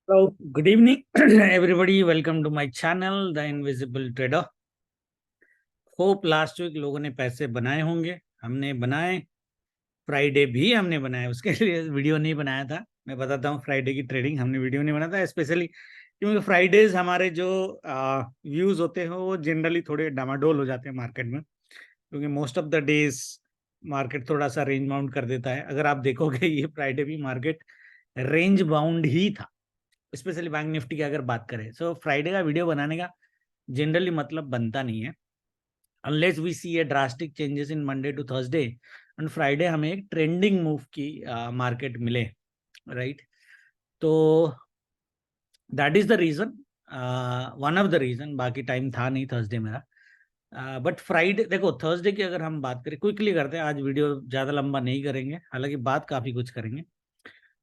Hello, good evening, everybody. Welcome to my channel, The Invisible Trader. Hope last week लोगों ने पैसे बनाए होंगे, हमने बनाए। फ्राइडे भी हमने बनाया, उसके लिए वीडियो नहीं बनाया था। मैं बताता हूँ फ्राइडे की ट्रेडिंग हमने वीडियो नहीं बनाया था स्पेशली क्योंकि फ्राइडेज हमारे जो व्यूज होते हैं वो जनरली थोड़े डामाडोल हो जाते हैं मार्केट में, क्योंकि most of the days market थोड़ा सा रेंज बाउंड कर देता है। अगर आप देखोगे ये फ्राइडे भी मार्केट रेंज बाउंड ही था, स्पेशली बैंक निफ्टी की अगर बात करें। सो फ्राइडे का वीडियो बनाने का जनरली मतलब बनता नहीं है unless we see a drastic changes in Monday to Thursday and Friday हमें एक ट्रेंडिंग मूव की मार्केट मिले, राइट। तो that is the reason, one of the reason. बाकी टाइम था नहीं थर्सडे मेरा, बट फ्राइडे देखो, थर्सडे की अगर हम बात करें, क्विकली करते हैं, आज वीडियो ज़्यादा लंबा नहीं करेंगे, हालांकि बात काफ़ी कुछ करेंगे।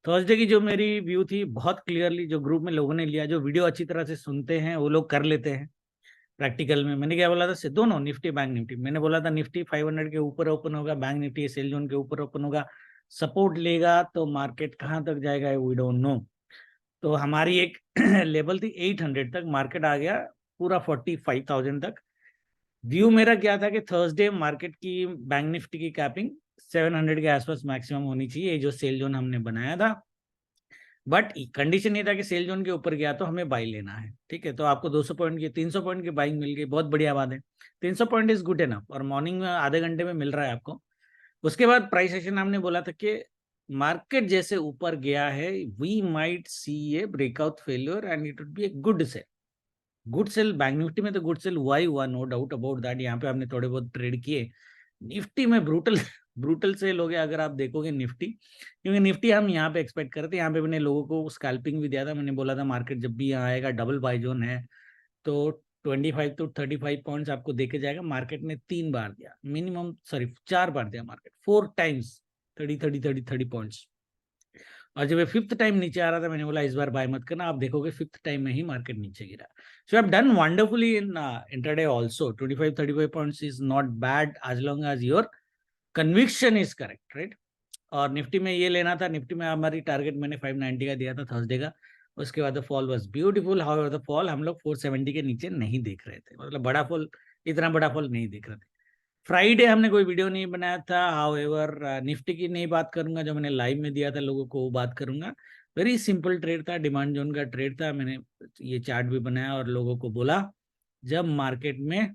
थर्सडे की जो मेरी व्यू थी बहुत क्लियरली, जो ग्रुप में लोगों ने लिया, जो वीडियो अच्छी तरह से सुनते हैं वो लोग कर लेते हैं प्रैक्टिकल में। मैंने क्या बोला था, दोनों निफ्टी बैंक निफ्टी, मैंने बोला था निफ्टी 500 के ऊपर ओपन होगा, बैंक निफ्टी सेल जोन के ऊपर ओपन होगा, सपोर्ट लेगा तो मार्केट कहाँ तक जाएगा वी डोंट नो। तो हमारी एक लेवल थी 800 तक, मार्केट आ गया पूरा 45,000 तक। व्यू मेरा क्या था कि थर्सडे मार्केट की बैंक निफ्टी की कैपिंग 700 के आसपास मैक्सिमम होनी चाहिए, जो सेल जोन हमने बनाया था। बट कंडीशन ये था कि सेल जोन के ऊपर गया तो हमें बाई लेना है, ठीक है। तो आपको 200 पॉइंट की 300 पॉइंट की बाइंग मिल गई, बहुत बढ़िया बात है। 300 पॉइंट इज गुड एनफ, और मॉर्निंग में आधे घंटे में मिल रहा है आपको। उसके बाद प्राइस सेशन हमने बोला था कि मार्केट जैसे ऊपर गया है, we might see a breakout failure and it would be a good sell. Good sell bank Nifty में तो गुड सेल हुआ ही हुआ, नो डाउट अबाउट दैट। यहाँ पे हमने थोड़े बहुत ट्रेड किए। निफ्टी में ब्रूटल ब्रूटल सेल हो गया अगर आप देखोगे निफ्टी, क्योंकि निफ्टी हम यहाँ पे एक्सपेक्ट करते, यहाँ पे मैंने लोगों को स्कैल्पिंग भी दिया था। मैंने बोला था मार्केट जब भी यहाँ आएगा डबल बाई जोन है, तो 25 टू 35 पॉइंट्स आपको देके जाएगा। मार्केट ने 3 बार दिया मिनिमम, सॉरी 4 बार दिया मार्केट, 4 टाइम्स 30 पॉइंट्स। और जब ये फिफ्थ टाइम नीचे आ रहा था, मैंने बोला इस बार बाय मत करना, आप देखोगे फिफ्थ टाइम में ही मार्केट नीचे गिरा। So have done wonderfully in intraday also. 25-35 points is not bad as long as your conviction is correct, right. और निफ्टी में ये लेना था, निफ्टी में हमारी टारगेट मैंने 590 का दिया था थर्सडे का। उसके बाद fall was beautiful, however the fall हम लोग 470 के नीचे नहीं देख रहे थे, मतलब बड़ा फॉल, इतना बड़ा फॉल नहीं देख रहे थे। फ्राइडे हमने कोई वीडियो नहीं बनाया था। हाउएवर निफ्टी की नहीं बात करूंगा, जो मैंने लाइव में दिया था लोगों को वो बात करूंगा। वेरी सिंपल ट्रेड था, डिमांड जोन का ट्रेड था। मैंने ये चार्ट भी बनाया और लोगों को बोला, जब मार्केट में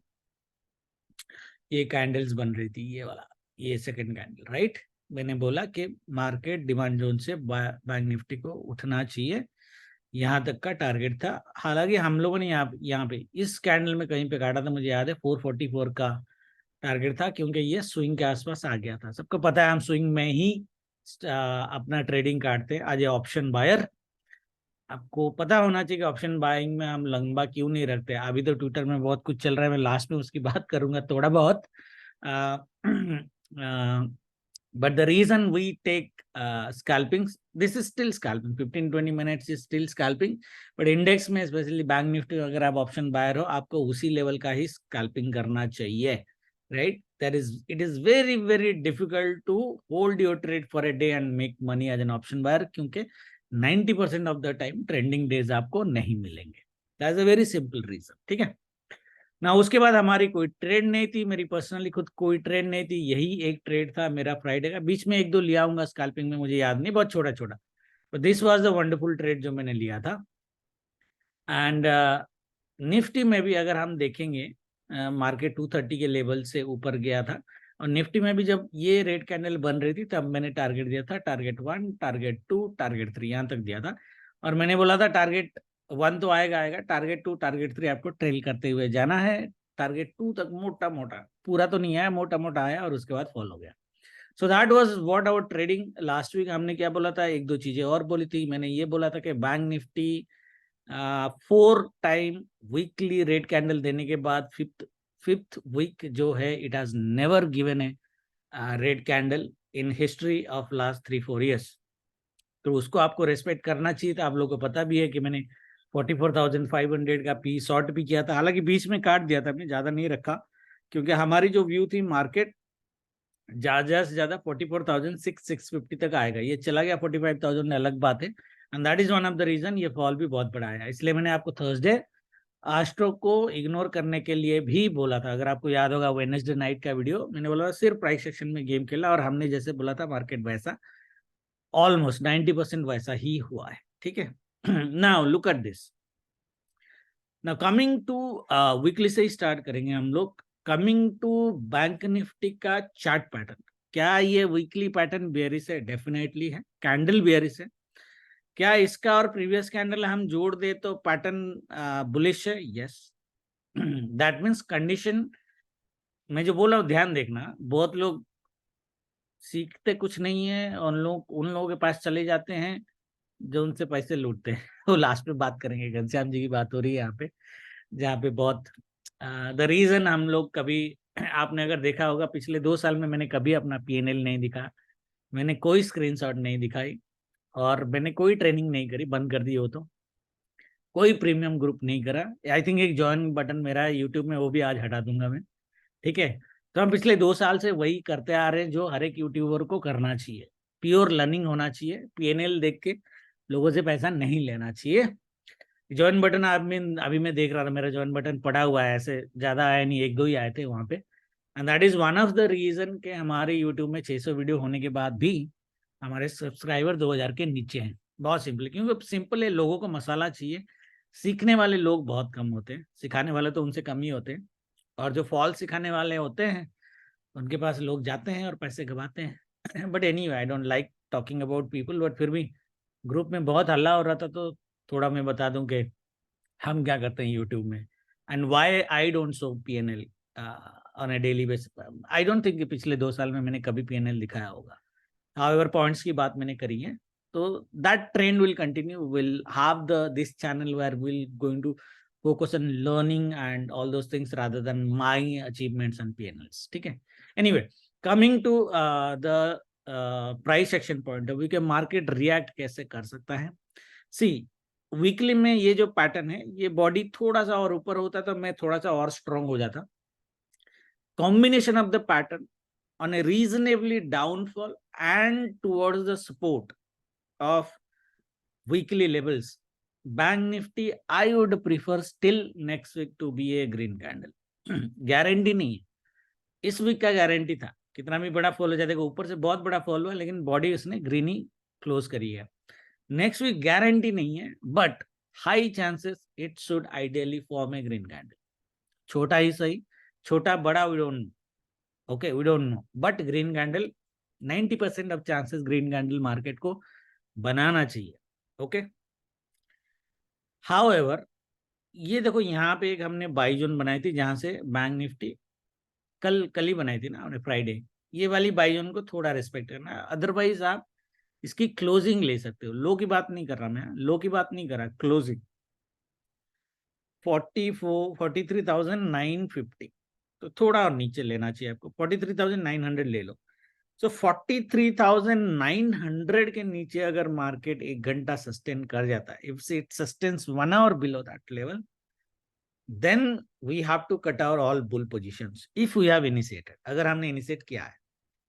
ये कैंडल्स बन रही थी, ये वाला, ये सेकंड कैंडल, राइट, मैंने बोला कि मार्केट डिमांड जोन से बैंक निफ्टी को उठना चाहिए, यहाँ तक का टारगेट था। हालांकि हम लोगों ने यहाँ पे इस कैंडल में कहीं पे काटा था, मुझे याद है 444 का टारगेट था, क्योंकि ये स्विंग के आसपास आ गया था। सबको पता है हम स्विंग में ही अपना ट्रेडिंग काटते हैं। आज ये ऑप्शन बायर, आपको पता होना चाहिए कि ऑप्शन बाइंग में हम लंबा क्यों नहीं रखते। अभी तो ट्विटर में बहुत कुछ चल रहा है, मैं लास्ट में उसकी बात करूंगा थोड़ा बहुत। But the reason we take scalping, this is still scalping, 15-20 minutes is still scalping, but index में स्पेशली बैंक निफ्टी अगर आप ऑप्शन बायर हो, आपको उसी लेवल का ही स्कैल्पिंग करना चाहिए, right? That is, it is very very difficult to hold your trade for a day and make money as an option buyer, क्योंकि 90% of the time trending days आपको नहीं मिलेंगे। That's a very simple reason, ठीक है ना। उसके बाद हमारी कोई ट्रेड नहीं थी, मेरी पर्सनली खुद कोई ट्रेड नहीं थी, यही एक ट्रेड था मेरा फ्राइडे का। बीच में एक दो लिया हूँ स्कैल्पिंग में, मुझे याद नहीं, बहुत छोटा छोटा, but this was the wonderful trade जो मैंने लिया था। एंड निफ्टी में भी अगर हम देखेंगे, मार्केट 230 के लेवल से ऊपर गया था, और निफ्टी में भी जब ये रेड कैंडल बन रही थी तब मैंने टारगेट दिया था, टारगेट 1, टारगेट 2, टारगेट 3, यहाँ तक दिया था। और मैंने बोला था टारगेट 1 तो आएगा आएगा, टारगेट 2, टारगेट 3 आपको ट्रेल करते हुए जाना है। टारगेट 2 तक मोटा मोटा, पूरा तो नहीं आया, मोटा मोटा आया, और उसके बाद फॉल हो गया। So that was what our trading last week. हमने क्या बोला था, एक दो चीजें और बोली थी। मैंने ये बोला था कि bank Nifty 4 time weekly red candle देने के बाद फिफ्थ वीक जो है, it has never given A red candle in history of last 3-4 years। तो उसको आपको रेस्पेक्ट करना चाहिए था। आप लोगों को पता भी है कि मैंने 44,500 का पी शॉर्ट भी किया था, हालांकि बीच में काट दिया था, मैंने ज्यादा नहीं रखा, क्योंकि हमारी जो व्यू थी मार्केट ज्यादा से ज्यादा 44,650 तक आएगा। ये चला गया 45,000, अलग बात है, and that is one of the reason ये फॉल भी बहुत बड़ा आया। इसलिए मैंने आपको थर्सडे आस्ट्रो को इग्नोर करने के लिए भी बोला था। अगर आपको याद होगा वेडनेसडे नाइट का वीडियो, मैंने बोला सिर्फ प्राइस सेक्शन में गेम खेला और हमने जैसे बोला था मार्केट वैसा ऑलमोस्ट 90% वैसा ही हुआ है, ठीक है। Now look at this. Now coming to weekly से ही स्टार्ट करेंगे हम लोग। कमिंग टू बैंक निफ्टी का चार्ट पैटर्न, क्या ये वीकली पैटर्न बेयरिश है? डेफिनेटली है, कैंडल बेयरिश है। क्या इसका और प्रीवियस कैंडल हम जोड़ दे तो पैटर्न बुलिश है? यस। दैट मीन्स कंडीशन, मैं जो बोल रहा हूँ ध्यान देखना, बहुत लोग सीखते कुछ नहीं है, उन लोगों के पास चले जाते हैं जो उनसे पैसे लूटते हैं। वो लास्ट में बात करेंगे, घनश्याम जी की बात हो रही है यहाँ पे, जहाँ पे बहुत द रीजन हम लोग कभी आपने अगर देखा होगा पिछले 2 साल में मैंने कभी अपना पीएनएल नहीं दिखा, मैंने कोई स्क्रीनशॉट नहीं दिखाई और मैंने कोई ट्रेनिंग नहीं करी, बंद कर दी हो तो, कोई प्रीमियम ग्रुप नहीं करा। आई थिंक एक ज्वाइन बटन मेरा है यूट्यूब में, वो भी आज हटा दूंगा मैं, ठीक है। तो हम पिछले 2 साल से वही करते आ रहे हैं जो हर एक यूट्यूबर को करना चाहिए। प्योर लर्निंग होना चाहिए, पीएनएल देख के लोगों से पैसा नहीं लेना चाहिए। ज्वाइन बटन अभी मैं देख रहा था, मेरा ज्वाइन बटन पड़ा हुआ है, ऐसे ज्यादा आया नहीं, 1-2 ही आए थे वहां पे। And that is one of the reason के हमारे यूट्यूब में 600 वीडियो होने के बाद भी हमारे सब्सक्राइबर 2000 के नीचे हैं। बहुत सिंपल, क्योंकि सिंपल है, लोगों को मसाला चाहिए। सीखने वाले लोग बहुत कम होते हैं, सिखाने वाले तो उनसे कम ही होते हैं, और जो फॉल सिखाने वाले होते हैं उनके पास लोग जाते हैं और पैसे गवाते हैं। But any way, I don't like talking about people, but फिर भी ग्रुप में बहुत हल्ला हो रहा था तो थोड़ा मैं बता दूं कि हम क्या करते हैं यूट्यूब में and why I don't show PNL on A daily basis. I don't think कि पिछले 2 साल में मैंने कभी पीएनएल दिखाया होगा। हाउएवर पॉइंट्स की बात मैंने करी है, तो that trend will continue, will have the this channel where will going to focus on learning and all those things rather than my achievements and PNLs, ठीक है। anyway, coming to the price action point of view के market react कैसे कर सकता है। सी, weekly में ये जो पैटर्न है, ये बॉडी थोड़ा सा और ऊपर होता तो मैं थोड़ा सा और स्ट्रॉन्ग हो जाता। Combination of the pattern on a reasonably downfall and towards the support of weekly levels, bank nifty I would prefer still next week to be a green candle। Guarantee नहीं है, इस वीक का guarantee था, कितना भी बड़ा fall हो जाए, ऊपर से बहुत बड़ा फॉल हुआ लेकिन बॉडी उसने ग्रीन ही क्लोज करी है। नेक्स्ट वीक गारंटी नहीं है, but high chances it should ideally form a green candle. छोटा ही सही, छोटा बड़ा we don't know, okay we don't know, but green candle 90% of chances green candle market को बनाना चाहिए, ओके। हाउएवर, ये देखो यहाँ पे एक हमने बाई जोन बनाई थी जहां से बैंक निफ्टी कल ही बनाई थी ना हमने, फ्राइडे। ये वाली बाई जोन को थोड़ा रिस्पेक्ट करना, अदरवाइज आप इसकी क्लोजिंग ले सकते हो। लो की बात नहीं कर रहा मैं, लो की बात नहीं कर रहा, क्लोजिंग 43,950, तो थोड़ा और नीचे लेना चाहिए आपको, 43,900 ले लो। सो 43,900 के नीचे अगर मार्केट 1 घंटा सस्टेन कर जाता है, if it sustains 1 hour below that level, then we have to cut our all bull positions if we have initiated, अगर हमने इनिशिएट किया है।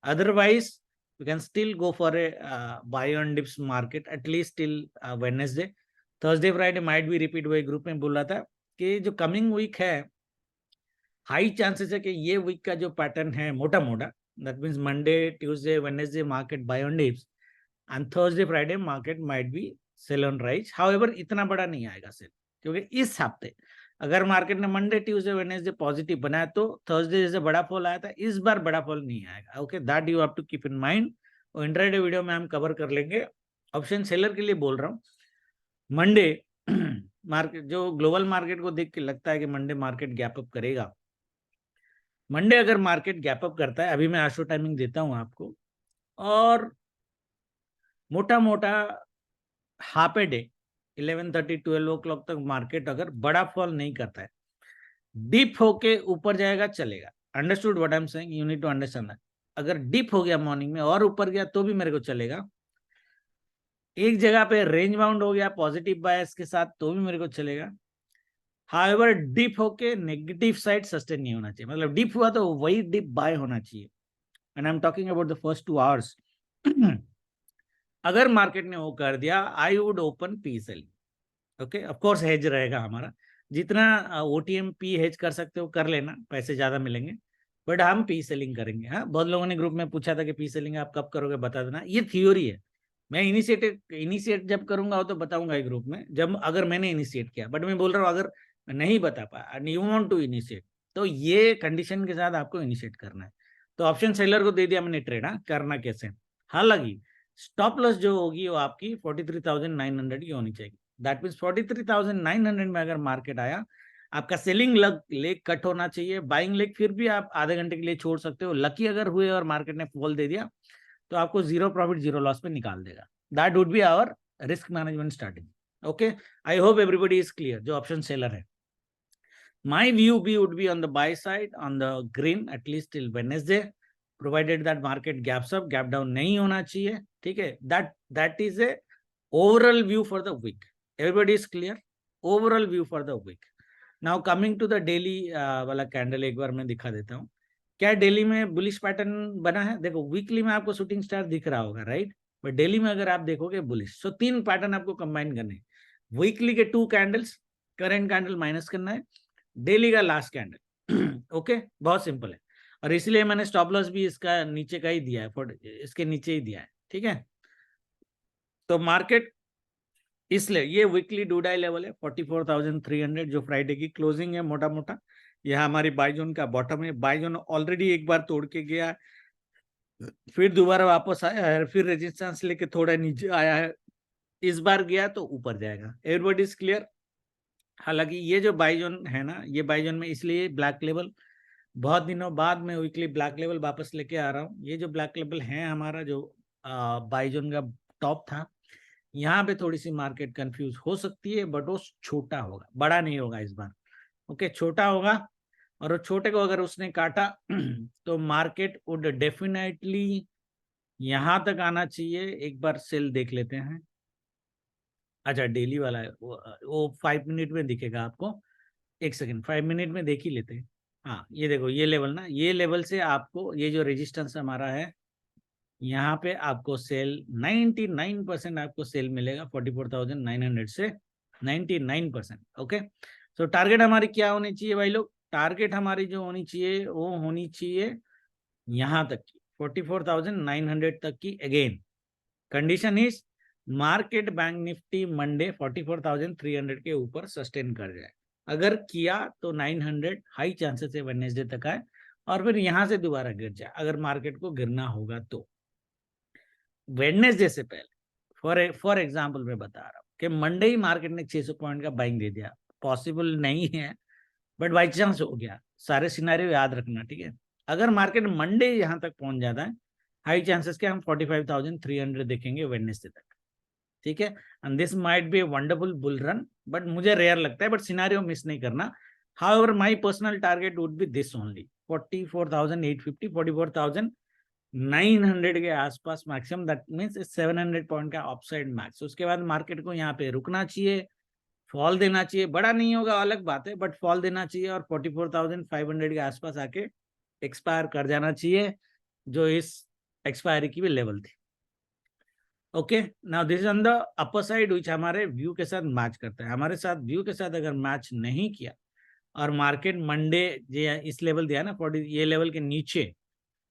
otherwise we can still go for a buy on dips market at least till Wednesday, Thursday, Friday might be repeat। वही group में बोल रहा था कि जो कमिंग वीक है, हाई चांसेस है कि ये वीक का जो पैटर्न है मोटा मोटा, that means Monday, Tuesday, Wednesday market buy on dips and Thursday, Friday market might be sell on rise. However इतना बड़ा नहीं आएगा सेल, क्योंकि इस हफ्ते अगर मार्केट ने मंडे, ट्यूसडे, वेडनेसडे पॉजिटिव बनाया तो थर्सडे जैसे बड़ा फॉल आया था, इस बार बड़ा फॉल नहीं आएगा, okay. That you have to keep in mind, और इंट्राडे वीडियो में हम कवर कर लेंगे। ऑप्शन सेलर के लिए बोल रहा हूँ, मंडे मार्केट, जो ग्लोबल मार्केट को देख के लगता है कि मंडे मार्केट गैप अप करेगा, मंडे अगर मार्केट गैप अप करता है, अभी मैं आशो टाइमिंग देता हूं आपको, और मोटा मोटा हाफ ए डे 11:30 12 o'clock तक मार्केट अगर बड़ा फॉल नहीं करता है, डिप होके ऊपर जाएगा, चलेगा। Understood what I am saying, you need to understand that. अगर डिप हो गया मॉर्निंग में और ऊपर गया तो भी मेरे को चलेगा। एक जगह पे रेंज बाउंड हो गया पॉजिटिव बायस के साथ तो भी मेरे को चलेगा। हाउएवर डिप होके नेगेटिव साइड सस्टेन नहीं होना चाहिए, मतलब डिप हुआ तो वही डिप बाय होना चाहिए। And I am talking about the first 2 hours। अगर मार्केट ने वो कर दिया, I would open P selling. Okay, of course hedge रहेगा हमारा, जितना ओटीएम पी हेज कर सकते हो कर लेना, पैसे ज्यादा मिलेंगे, बट हम पी सेलिंग करेंगे। हाँ, बहुत लोगों ने ग्रुप में पूछा था कि पी सेलिंग आप कब करोगे, बता देना। ये थ्योरी है, मैं इनिशिएट जब करूंगा वो तो बताऊंगा ही ग्रुप में, जब अगर मैंने इनिशिएट किया। बट मैं बोल रहा हूँ अगर नहीं बता पाया and you want to initiate, तो ये कंडीशन के साथ आपको इनिशिएट करना है। तो ऑप्शन सेलर को दे दिया मैंने ट्रेड। हाँ, करना कैसे, हालांकि स्टॉप लॉस जो होगी वो आपकी 43,900 की होनी चाहिए। दैट मीन्स 43,900 में अगर मार्केट आया, आपका सेलिंग लेग कट होना चाहिए, बाइंग लेग फिर भी आप आधे घंटे के लिए छोड़ सकते हो। लकी अगर हुए और मार्केट ने फॉल दे दिया तो आपको जीरो प्रॉफिट जीरो लॉस पे निकाल देगा। That would be our risk management strategy. Okay, I hope everybody is clear जो ऑप्शन सेलर है। My view B would be on the buy side on the green at least till Wednesday, provided that market gaps up, gap down नहीं होना चाहिए, ठीक है। That is a overall view for the week. Everybody is clear? Overall view for the week. Now coming to the daily वाला candle एक बार मैं दिखा देता हूँ। क्या डेली में बुलिश पैटर्न बना है? देखो वीकली में आपको शूटिंग स्टार दिख रहा होगा, राइट, बट डेली में अगर आप देखोगे बुलिश। सो तीन पैटर्न आपको कंबाइन करने हैं। वीकली के 2 कैंडल्स, करेंट कैंडल माइनस करना है, डेली का लास्ट कैंडल। ओके, बहुत सिंपल है। और इसलिए मैंने स्टॉप लॉस भी इसका नीचे का ही दिया है, इसके नीचे ही दिया है, ठीक है। तो मार्केट इसलिए ये वीकली डूडाई लेवल है 44,300 जो फ्राइडे की क्लोजिंग है। मोटा मोटा यह हमारी बाई जोन का बॉटम है। बाई जोन ऑलरेडी एक बार तोड़ के गया, फिर दोबारा वापस आया है, फिर रेजिस्टेंस लेके थोड़ा नीचे आया है, इस बार गया तो ऊपर जाएगा। Everybody is clear? हालांकि ये जो बाई जोन है ना, ये बाई जोन में इसलिए ब्लैक लेवल, बहुत दिनों बाद में वीकली ब्लैक लेवल वापस लेके आ रहा हूँ। ये जो ब्लैक लेवल है हमारा जो बाई जोन का टॉप था, यहाँ पे थोड़ी सी मार्केट कंफ्यूज हो सकती है, बट वो छोटा होगा, बड़ा नहीं होगा इस बार। ओके, छोटा होगा, और वो छोटे को अगर उसने काटा तो मार्केट वुड डेफिनेटली यहां तक आना चाहिए। एक बार सेल देख लेते हैं। अच्छा, डेली वाला है वो 5 मिनट में दिखेगा आपको। एक सेकेंड, 5 मिनट में देख ही लेते हैं। हाँ, ये देखो, ये लेवल ना, ये लेवल से आपको ये जो रेजिस्टेंस हमारा है, यहाँ पे आपको सेल 99% आपको सेल मिलेगा 44,900 से 99%। ओके, तो टारगेट हमारी क्या होनी चाहिए भाई लोग? टारगेट हमारी जो होनी चाहिए वो होनी चाहिए यहाँ तक की 44,900 तक की। Again condition is market bank Nifty Monday 44,300 के ऊपर सस्टेन कर जाए। अगर किया तो 900 हाई चांसेस है वेडनेसडे तक आए, और फिर यहां से दोबारा गिर जाए अगर मार्केट को गिरना होगा तो। वेडनेसडे से पहले फॉर एग्जांपल मैं बता रहा हूँ कि मंडे ही मार्केट ने 600 पॉइंट का बाइंग दे दिया, पॉसिबल नहीं है बट बाई चांस हो गया। सारे सिनारियो याद रखना, ठीक है। अगर मार्केट मंडे यहां तक पहुंच जाता है, हाई चांसेस के हम 45,300 देखेंगे वेडनेसडे तक, ठीक है। And this might be wonderful bull run, but मुझे रेयर लगता है, बट सिनारियो मिस नहीं करना। However my personal target would be this only 44,850 44,900 के आसपास मैक्सिमम। दैट मींस 700 पॉइंट का अपसाइड मैक्स। उसके बाद मार्केट को यहाँ पे रुकना चाहिए, फॉल देना चाहिए, बड़ा नहीं होगा अलग बात है, बट फॉल देना चाहिए और 44,500 के आसपास आके एक्सपायर कर जाना चाहिए, जो इस एक्सपायरी की भी लेवल थी। Okay, now this is on the upper side which हमारे व्यू के साथ मैच करता है। हमारे साथ व्यू के साथ अगर मैच नहीं किया और मार्केट मंडे इस लेवल दिया ना 40, ये लेवल के नीचे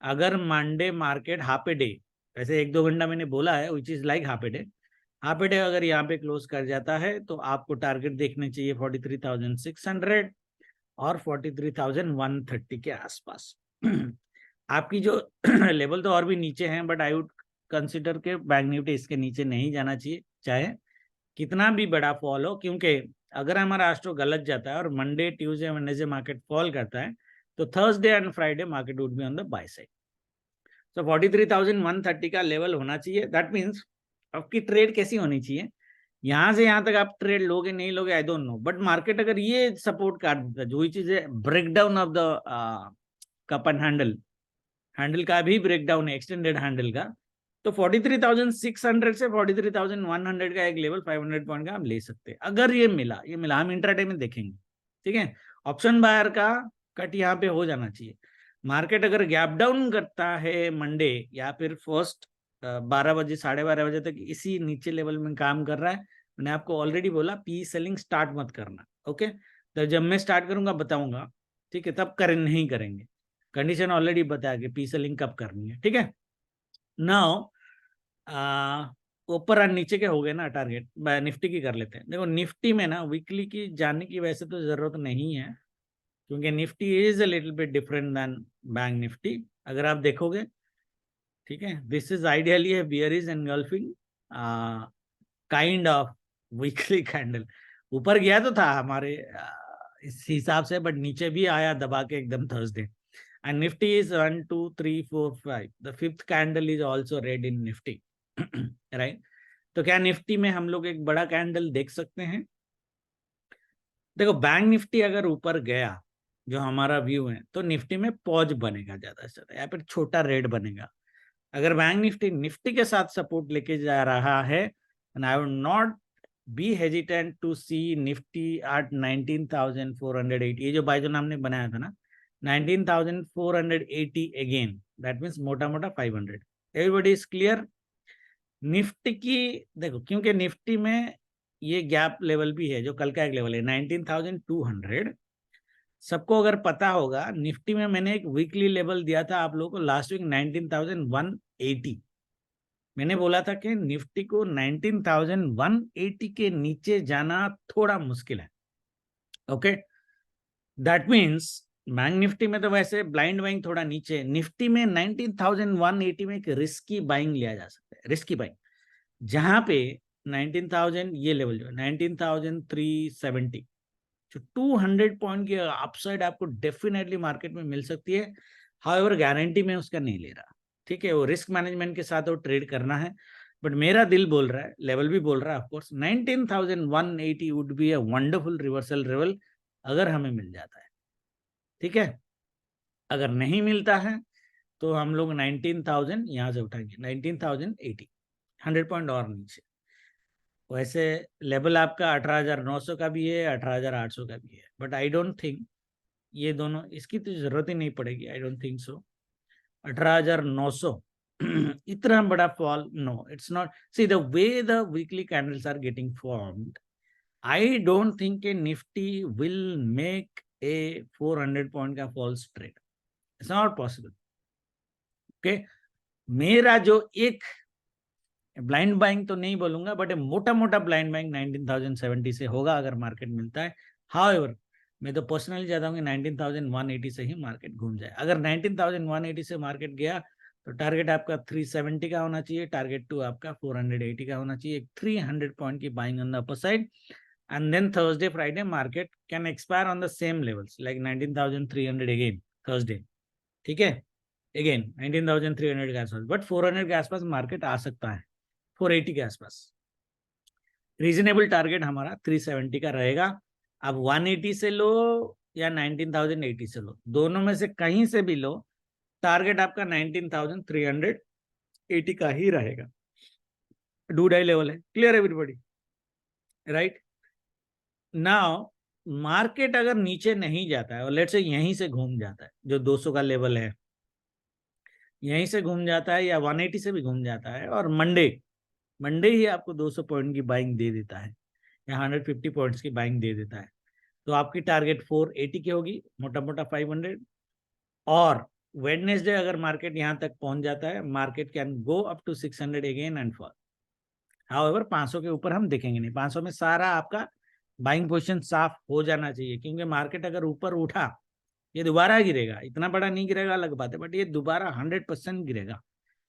अगर Monday market half a day, ऐसे 1-2 घंटा मैंने बोला है which is like half a day, half a day अगर यहाँ पे क्लोज कर जाता है तो आपको टारगेट देखने चाहिए 43,600 और 43,130 के आसपास। आपकी जो लेवल तो और भी नीचे हैं, बट आई वुड कंसिडर के बैंक निफ्टी इसके नीचे नहीं जाना चाहिए, चाहे कितना भी बड़ा फॉल हो, क्योंकि अगर हमारा एस्ट्रो गलत जाता है और Monday Tuesday Wednesday market fall करता है तो Thursday and Friday market would be on the by side. तो 43,130 का लेवल होना चाहिए। दैट मीन्स आपकी ट्रेड कैसी होनी चाहिए, यहां से यहां तक आप ट्रेड लोगे नहीं लोगे I don't know, but market अगर ये सपोर्ट काट देता, जो चीज है breakdown of the cup and handle का भी ब्रेकडाउन है, एक्सटेंडेड हैंडल का, तो 43,600 से 43,100 का एक लेवल 500 पॉइंट का हम ले सकते हैं। अगर ये मिला हम इंट्राडे में देखेंगे, ठीक है। ऑप्शन बायर का कट यहाँ पे हो जाना चाहिए। मार्केट अगर गैप डाउन करता है मंडे या फिर फर्स्ट 12 बजे 12:30 बजे तक इसी नीचे लेवल में काम कर रहा है। मैंने आपको ऑलरेडी बोला पी सेलिंग स्टार्ट मत करना। ओके, तो जब मैं स्टार्ट करूंगा बताऊंगा, ठीक है, तब नहीं करेंगे। कंडीशन ऑलरेडी बताया कि पी सेलिंग कब करनी है, ठीक है। नाउ ऊपर और नीचे के हो गए ना टारगेट, निफ्टी की कर लेते हैं। देखो निफ्टी में ना वीकली की जानने की वैसे तो जरूरत नहीं है, क्योंकि Nifty is a little bit different than bank Nifty अगर आप देखोगे, ठीक है। दिस इज आइडियली है bear is engulfing kind of weekly candle. ऊपर गया तो था हमारे इस हिसाब से, बट नीचे भी आया दबा के एकदम Thursday. And Nifty is 1 2 3 4 5, the fifth candle is also red in Nifty, right. तो क्या निफ्टी में हम लोग एक बड़ा कैंडल देख सकते हैं? देखो बैंक निफ्टी अगर ऊपर गया, जो हमारा व्यू है, तो निफ्टी में पॉज बनेगा ज्यादा से ज्यादा, या फिर छोटा रेड बनेगा। अगर बैंक निफ्टी के साथ सपोर्ट लेके जा रहा है, and I would not be hesitant to see Nifty at 19,480। ये जो बाइजन हमने बनाया था ना, 19,480 अगेन, दैट मीन्स मोटा मोटा 500। Everybody is clear? निफ्टी की देखो, क्योंकि निफ्टी में ये गैप लेवल भी है, जो कल का एक लेवल है 19,200। सबको अगर पता होगा, निफ्टी में मैंने एक वीकली लेवल दिया था आप लोगों को लास्ट वीक 19,180। मैंने बोला था कि निफ्टी को 19,180 के नीचे जाना थोड़ा मुश्किल है। Okay, that means bank Nifty में तो वैसे ब्लाइंड बाइंग थोड़ा नीचे, निफ्टी में 19,180 में एक रिस्की बाइंग लिया जा सकता है, रिस्की बाइंग, जहां पे 19,000 ये लेवल जो 19,370, जो 200 पॉइंट की अपसाइड आपको डेफिनेटली मार्केट में मिल सकती है। हाउएवर गारंटी में उसका नहीं ले रहा, ठीक है, वो रिस्क मैनेजमेंट के साथ वो ट्रेड करना है। बट मेरा दिल बोल रहा है, लेवल भी बोल रहा है, of course 19,180 would be a wonderful reversal level अगर हमें मिल जाता है, ठीक है। अगर नहीं मिलता है तो हम लोग 19,000 यहां से उठाएंगे, 19,080, 100 पॉइंट और नीचे। वैसे लेवल आपका 18,900 का भी है, 18,800 का भी है, बट आई डोंट थिंक ये दोनों, इसकी तो जरूरत ही नहीं पड़ेगी, आई डोंट थिंक सो। 18,900 इतना बड़ा fall, no it's not. See the way the weekly candles are getting formed, I don't think a Nifty will make a 400 point का falls trade, it's not possible. Okay, मेरा जो एक blind buying तो नहीं बोलूंगा, but मोटा मोटा blind buying 19,070 से होगा अगर मार्केट मिलता है। हाउएवर मैं तो पर्सनली चाहता हूँ कि 19,180 से ही मार्केट घूम जाए। अगर 19,180 से मार्केट गया तो टारगेट आपका 370 का होना चाहिए, टारगेट 2 आपका 480 का होना चाहिए, 300 पॉइंट की buying on the upper side. And then Thursday Friday market can expire on the same levels like 19,300 again Thursday, ठीक है, अगेन 19,300 के आसपास, बट 400 के आसपास मार्केट आ सकता है, 480 के आसपास। रीजनेबल टारगेट हमारा 370 का रहेगा। अब 180 से लो या 19,080 से लो, दोनों में से कहीं से भी लो, टारगेट आपका 19,380 का ही रहेगा। डू डाई लेवल है, clear everybody, right. Now market अगर नीचे नहीं जाता है और लेट्स से यहीं से घूम जाता है, जो 200 का लेवल है यहीं से घूम जाता है, या 180 से भी घूम जाता है, और मंडे ही आपको 200 पॉइंट की बाइंग दे देता है, या 150 पॉइंट्स की बाइंग दे देता है, तो आपकी टारगेट 480 की होगी, मोटा मोटा 500। और वेडनेसडे अगर मार्केट यहां तक पहुंच जाता है, market can go up to 600 again and fall. However 500 के ऊपर हम देखेंगे नहीं, 500 में सारा आपका बाइंग पोजीशन साफ हो जाना चाहिए, क्योंकि मार्केट अगर ऊपर उठा, ये दोबारा गिरेगा, इतना बड़ा नहीं गिरेगा अलग बात है, बट ये दोबारा 100% गिरेगा।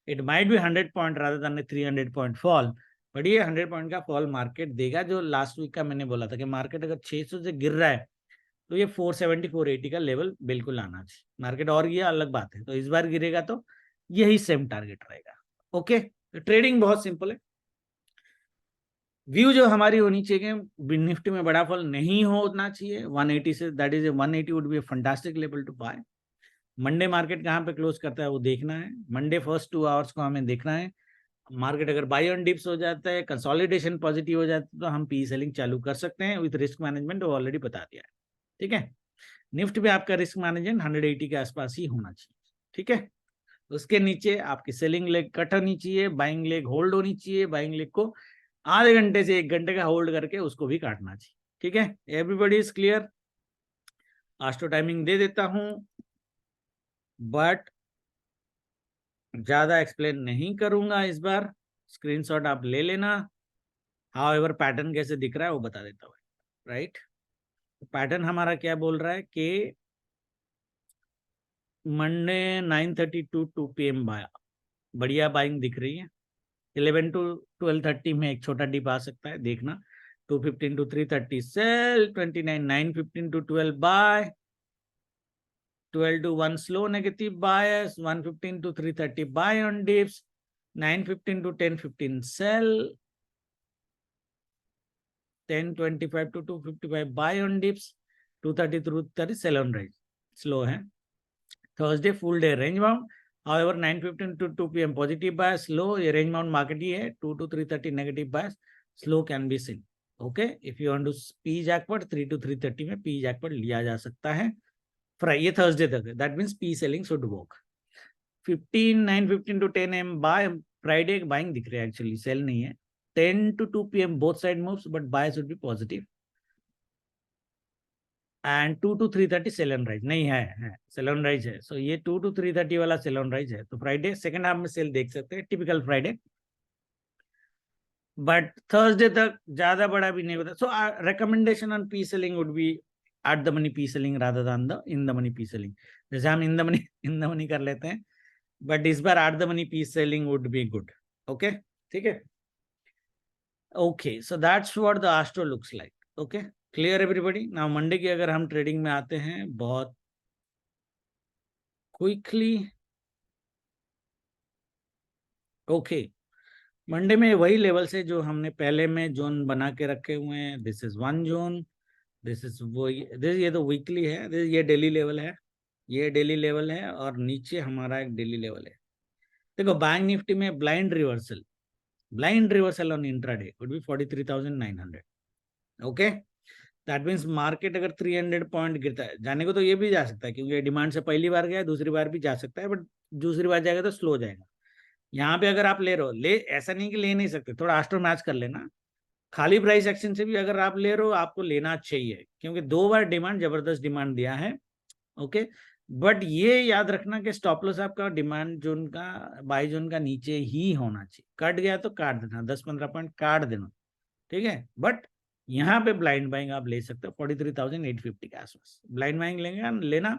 It might be 100 point rather than 300 point fall, but ये 100 पॉइंट का फॉल मार्केट देगा। जो लास्ट वीक का मैंने बोला था कि मार्केट अगर 600 से गिर रहा है, तो ये 470 480 का लेवल बिल्कुल आना चाहिए। मार्केट और ये अलग बात है, तो इस बार गिरेगा तो यही सेम टारगेट रहेगा। ओके, तो ट्रेडिंग बहुत सिंपल है। व्यू जो हमारी होनी चाहिए कि निफ्टी में बड़ा फॉल नहीं होना चाहिए 180 से, that is 180 would be a fantastic level to buy. Monday market कहाँ पे क्लोज करता है वो देखना है, मंडे फर्स्ट 2 आवर्स को हमें देखना है। मार्केट अगर बाय ऑन डिप्स हो जाता है, कंसोलिडेशन पॉजिटिव हो जाता है, तो हम पी सेलिंग चालू कर सकते हैं विद रिस्क मैनेजमेंट, वो ऑलरेडी बता दिया है, ठीक है। निफ्ट में आपका रिस्क मैनेजमेंट 180 के आसपास ही होना चाहिए, ठीक है। उसके नीचे आपकी सेलिंग लेग कट होनी चाहिए, बाइंग लेग होल्ड होनी चाहिए, बाइंग लेग को आधे घंटे से 1 घंटे का होल्ड करके उसको भी काटना चाहिए। ठीक है, everybody is clear? Astro timing दे देता हूं, बट ज्यादा एक्सप्लेन नहीं करूंगा इस बार। स्क्रीनशॉट आप ले लेना। हाउएवर पैटर्न कैसे दिख रहा है वो बता देता हूँ। राइट, पैटर्न हमारा क्या बोल रहा है कि मंडे 9:30 to 2 PM बढ़िया बाइंग दिख रही है। 11 to 12:30 में एक छोटा डिप आ सकता है, देखना। 2:15 to 3:30 sell, 29 9:15 to 12 buy, 12 to 1 slow negative bias, 1:15 to 3:30 buy on dips, 9:15 to 10:15 sell, 10:25 to 2:55 buy on dips, 2:30 to 3:30 sell on rise, slow है। Thursday full day range bound, however 9:15 to 2 PM positive bias, slow, ये range bound market ही है। 2 to 3:30 negative bias, slow can be seen. Okay, if you want to P jackpot 3 to 3:30 में P jackpot लिया जा सकता है। ये Thursday तक है, that means P selling should work. 9:15 to 10 AM buy, Friday buying दिख रहा है, एक्चुअली सेल नहीं है। 10 to 2 PM both side moves, but buy should be positive. And 2 to 3:30 sell on rise नहीं है सेल ऑन राइज है। सो ये 2 to 3:30 वाला सेल ऑन राइज है, तो फ्राइडे सेकंड हाफ में सेल देख सकते हैं, टिपिकल फ्राइडे। बट थर्सडे तक ज्यादा बड़ा भी नहीं होता। So recommendation on P selling would be at the money P selling rather than the in the money P selling. जैसे हम इन द मनी कर लेते हैं, बट इस बार at the money P selling would be good. Okay, ठीक है। Okay, so that's what the astro looks like. Okay, clear everybody? Now Monday की अगर हम ट्रेडिंग में आते हैं बहुत क्विकली। ओके, मंडे में वही लेवल से जो हमने पहले में जोन बना के रखे हुए हैं। This is one zone, this is वो, दिस ये तो वीकली है, दिस ये डेली लेवल है, ये डेली लेवल है, और नीचे हमारा एक डेली लेवल है। देखो बैंक निफ्टी में blind reversal on intraday would be 43,900। Okay, that means market अगर 300 पॉइंट गिरता है, जाने को तो ये भी जा सकता है क्योंकि डिमांड से पहली बार गया, दूसरी बार भी जा सकता है, बट दूसरी बार जाएगा तो स्लो जाएगा। यहाँ पे अगर आप ले रहे हो, ले ऐसा नहीं कि ले नहीं सकते, थोड़ा आस्ट्रो मैच कर लेना। खाली प्राइस एक्शन से भी अगर आप ले रहे हो, आपको लेना चाहिए, क्योंकि 2 बार डिमांड, जबरदस्त डिमांड दिया है। ओके, बट ये याद रखना कि स्टॉप लॉस आपका डिमांड जोन का, बाई जोन का नीचे ही होना चाहिए। कट गया तो काट देना, 10-15 पॉइंट काट देना, ठीक है। बट यहाँ पे ब्लाइंड बाइंग आप ले सकते हो 43,850 के आसपास। ब्लाइंड बाइंग लेंगे लेना,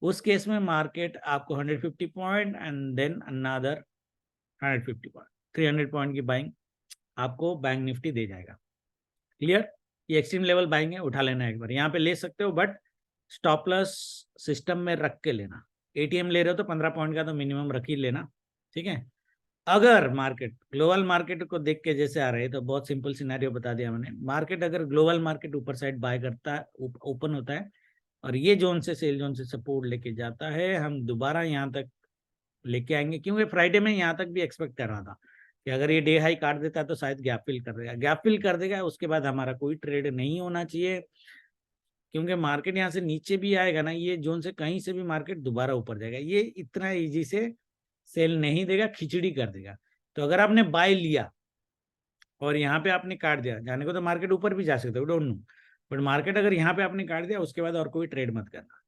उस केस में मार्केट आपको 150 point and then another 150 point, 300 point की बाइंग आपको बैंक निफ्टी दे जाएगा। क्लियर? ये एक्सट्रीम लेवल बाइंग है, उठा लेना एक बार। यहाँ पे ले सकते हो, बट स्टॉप लॉस सिस्टम में रख के लेना। एटीएम ले रहे हो तो 15 पॉइंट का तो मिनिमम रख ही लेना, ठीक है। अगर मार्केट ग्लोबल मार्केट को देख के जैसे आ रहे हैं, तो बहुत सिंपल सिनेरियो बता दिया मैंने। मार्केट अगर ग्लोबल मार्केट ऊपर साइड बाय करता है, ओपन होता है, और ये जोन से, सेल जोन से सपोर्ट लेके जाता है, हम दोबारा यहाँ तक लेके आएंगे। क्योंकि फ्राइडे में यहाँ तक भी एक्सपेक्ट कर रहा था कि अगर ये डे हाई काट देता है तो शायद गैप फिल कर देगा, गैप फिल कर देगा, उसके बाद हमारा कोई ट्रेड नहीं होना चाहिए। क्योंकि मार्केट यहाँ से नीचे भी आएगा ना, ये जोन से कहीं से भी मार्केट दोबारा ऊपर जाएगा, ये इतना इजी से सेल नहीं देगा, खिचड़ी कर देगा। तो अगर आपने बाय लिया और यहाँ पे आपने काट दिया, जाने को तो मार्केट ऊपर भी जा सकता है, डोंट नो, बट मार्केट अगर यहाँ पे आपने काट दिया, उसके बाद और कोई ट्रेड मत करना।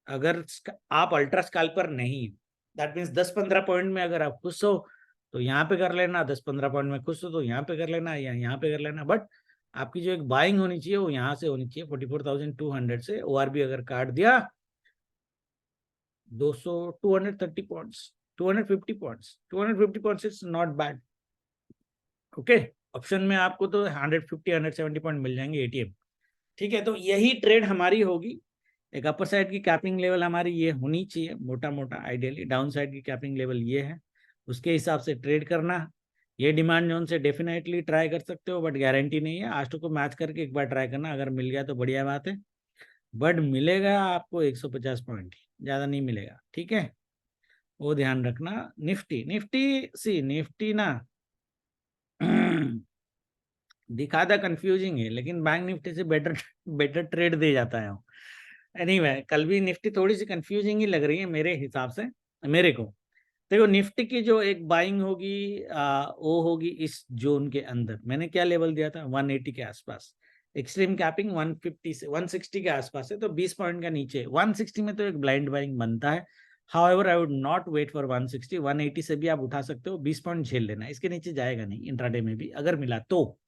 अगर आप अल्ट्रा स्कैल्पर नहीं, दैट मीन्स 10-15 पॉइंट में अगर आप खुश हो तो यहाँ पे कर लेना, 10-15 पॉइंट में खुश हो तो यहाँ पे कर लेना, या यहाँ पे कर लेना। बट आपकी जो एक बाइंग होनी चाहिए वो यहाँ से होनी चाहिए, 44,200 से। ओआरबी अगर काट दिया 200, 230 points, 250 points, 250 points is not bad. Okay, option में आपको तो 150, 170 पॉइंट मिल जाएंगे एटीएम, ठीक है। तो यही ट्रेड हमारी होगी। एक अपर साइड की कैपिंग लेवल हमारी ये होनी चाहिए, मोटा मोटा आइडियली। डाउन साइड की कैपिंग लेवल ये है, उसके हिसाब से ट्रेड करना। ये डिमांड जोन से डेफिनेटली ट्राई कर सकते हो, बट गारंटी नहीं है। आस्टो को मैच करके एक बार ट्राई करना, अगर मिल गया तो बढ़िया बात है, बट मिलेगा आपको 150 पॉइंट, ज़्यादा नहीं मिलेगा, ठीक है, वो ध्यान रखना। निफ्टी निफ्टी ना दिखाता कंफ्यूजिंग है, लेकिन बैंक निफ्टी से बेटर ट्रेड दे जाता है। एनीवे, कल भी निफ्टी थोड़ी सी कंफ्यूजिंग ही लग रही है मेरे हिसाब से, मेरे को। देखो निफ्टी की जो एक बाइंग होगी वो होगी इस जोन के अंदर। मैंने क्या लेवल दिया था 180 के आसपास। एक्सट्रीम कैपिंग 150 से 160 के आसपास है, तो 20 पॉइंट का नीचे 160 में तो एक ब्लाइंड बाइंग बनता है। However I would not wait for 160, 180 से भी आप उठा सकते हो, 20 पॉइंट झेल लेना, इसके नीचे जाएगा नहीं इंट्राडे में भी अगर मिला तो।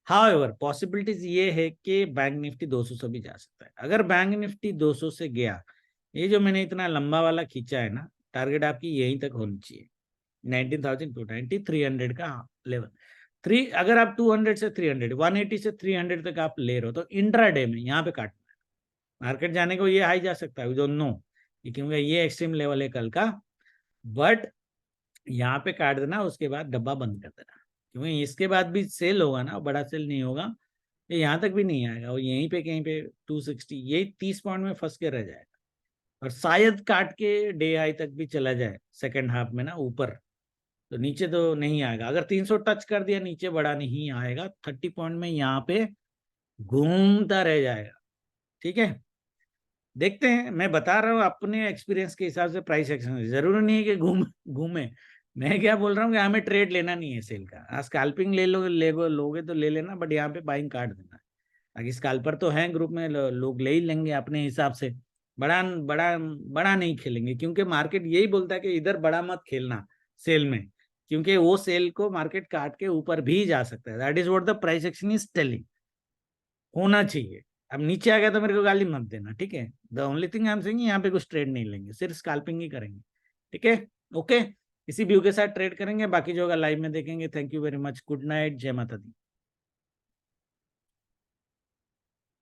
हाउएवर पॉसिबिलिटीज ये है कि बैंक निफ्टी 200 से भी जा सकता है। अगर बैंक निफ्टी 200 से गया, ये जो मैंने इतना लंबा वाला खींचा है ना, टारगेट आपकी यहीं तक होनी चाहिए, 19,290, 300 का लेवल। थ्री अगर आप 200 से 300, 180 से 300 तक आप ले रहे हो तो इंट्राडे में यहाँ पे काटना है। मार्केट जाने को ये हाई जा सकता है, वी डोंट नो, क्योंकि ये एक्सट्रीम लेवल है कल का। बट यहाँ पे काट देना, उसके बाद डब्बा बंद कर देना, क्योंकि इसके बाद भी सेल होगा ना, बड़ा सेल नहीं होगा, ये यहाँ तक भी नहीं आएगा, और यहीं पे कहीं पे 260, यही 30 पॉइंट में फंस के रह जाएगा, और शायद काट के डे हाई तक भी चला जाए सेकेंड हाफ में ना ऊपर, तो नीचे तो नहीं आएगा। अगर 300 टच कर दिया नीचे बड़ा नहीं आएगा, 30 पॉइंट में यहाँ पे घूमता रह जाएगा। ठीक है, देखते हैं, मैं बता रहा हूँ अपने एक्सपीरियंस के हिसाब से प्राइस एक्शन, जरूरी नहीं है कि घूमे। मैं क्या बोल रहा हूँ कि हमें ट्रेड लेना नहीं है सेल का, हाँ स्कैल्पिंग लोगे तो ले लेना, बट यहाँ पे बाइंग काट देना। बाकी स्कैल्पर तो हैं ग्रुप में, लोग ले ही लेंगे अपने हिसाब से, बड़ा बड़ा बड़ा नहीं खेलेंगे, क्योंकि मार्केट यही बोलता है कि इधर बड़ा मत खेलना सेल में, क्योंकि वो सेल को मार्केट काट के ऊपर भी जा सकता है। That is what the price action is telling, होना चाहिए। अब नीचे आ गया तो मेरे को गाली मत देना, ठीक है। The only thing I am saying, यहाँ पे कुछ ट्रेड नहीं लेंगे, सिर्फ स्कैल्पिंग ही करेंगे, ठीक है। ओके, इसी व्यू के साथ ट्रेड करेंगे, बाकी जो होगा लाइव में देखेंगे। Thank you very much, good night, जय माता दी।